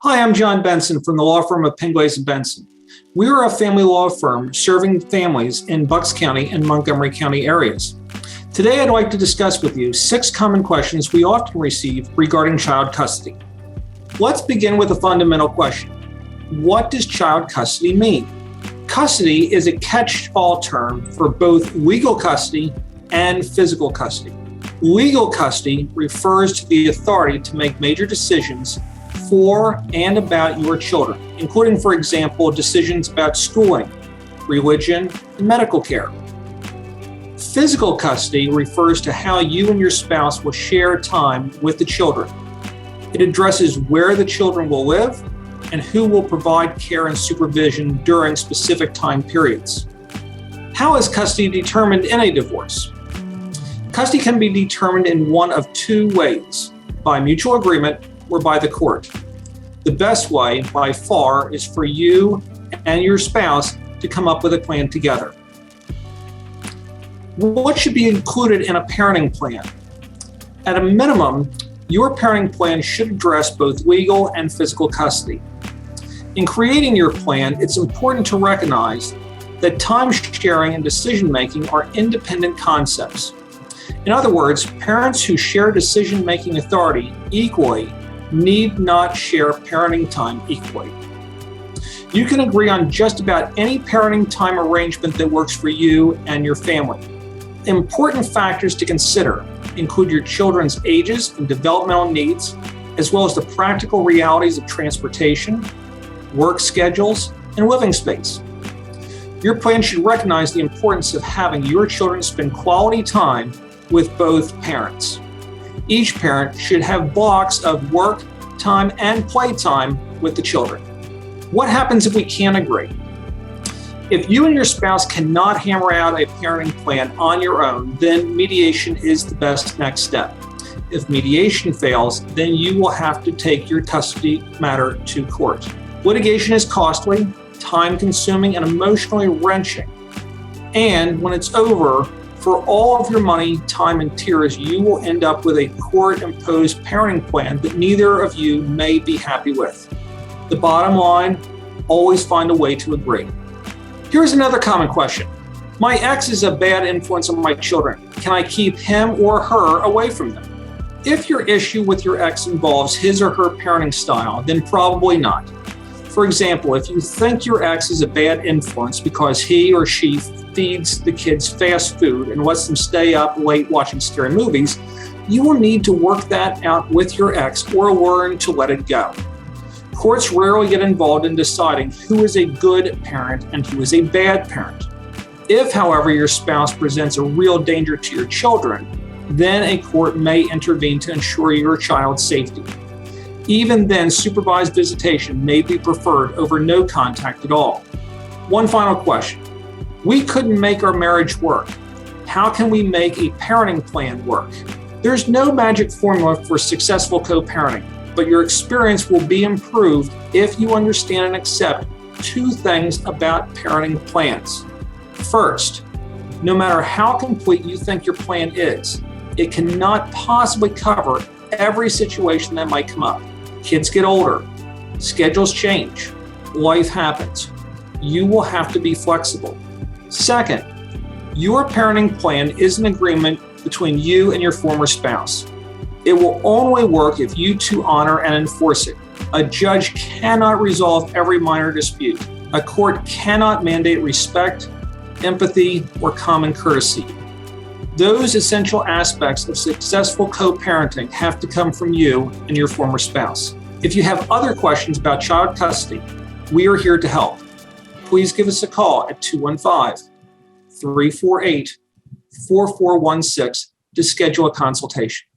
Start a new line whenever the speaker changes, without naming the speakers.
Hi, I'm John Benson from the law firm of Pinglaze & Benson. We are a family law firm serving families in Bucks County and Montgomery County areas. Today, I'd like to discuss with you 6 common questions we often receive regarding child custody. Let's begin with a fundamental question. What does child custody mean? Custody is a catch-all term for both legal custody and physical custody. Legal custody refers to the authority to make major decisions for and about your children, including, for example, decisions about schooling, religion, and medical care. Physical custody refers to how you and your spouse will share time with the children. It addresses where the children will live and who will provide care and supervision during specific time periods. How is custody determined in a divorce? Custody can be determined in one of 2 ways, by mutual agreement or by the court. The best way, by far, is for you and your spouse to come up with a plan together. What should be included in a parenting plan? At a minimum, your parenting plan should address both legal and physical custody. In creating your plan, it's important to recognize that time sharing and decision-making are independent concepts. In other words, parents who share decision-making authority equally need not share parenting time equally. You can agree on just about any parenting time arrangement that works for you and your family. Important factors to consider include your children's ages and developmental needs, as well as the practical realities of transportation, work schedules, and living space. Your plan should recognize the importance of having your children spend quality time with both parents. Each parent should have blocks of work time and play time with the children. What happens if we can't agree? If you and your spouse cannot hammer out a parenting plan on your own, then mediation is the best next step. If mediation fails, then you will have to take your custody matter to court. Litigation is costly, time-consuming, and emotionally wrenching. And when it's over, for all of your money, time, and tears, you will end up with a court-imposed parenting plan that neither of you may be happy with. The bottom line, always find a way to agree. Here's another common question. My ex is a bad influence on my children. Can I keep him or her away from them? If your issue with your ex involves his or her parenting style, then probably not. For example, if you think your ex is a bad influence because he or she feeds the kids fast food and lets them stay up late watching scary movies, you will need to work that out with your ex or learn to let it go. Courts rarely get involved in deciding who is a good parent and who is a bad parent. If, however, your spouse presents a real danger to your children, then a court may intervene to ensure your child's safety. Even then, supervised visitation may be preferred over no contact at all. One final question. We couldn't make our marriage work. How can we make a parenting plan work? There's no magic formula for successful co-parenting, but your experience will be improved if you understand and accept 2 things about parenting plans. First, no matter how complete you think your plan is, it cannot possibly cover every situation that might come up. Kids get older, schedules change, life happens. You will have to be flexible. Second, your parenting plan is an agreement between you and your former spouse. It will only work if you 2 honor and enforce it. A judge cannot resolve every minor dispute. A court cannot mandate respect, empathy, or common courtesy. Those essential aspects of successful co-parenting have to come from you and your former spouse. If you have other questions about child custody, we are here to help. Please give us a call at 215-348-4416 to schedule a consultation.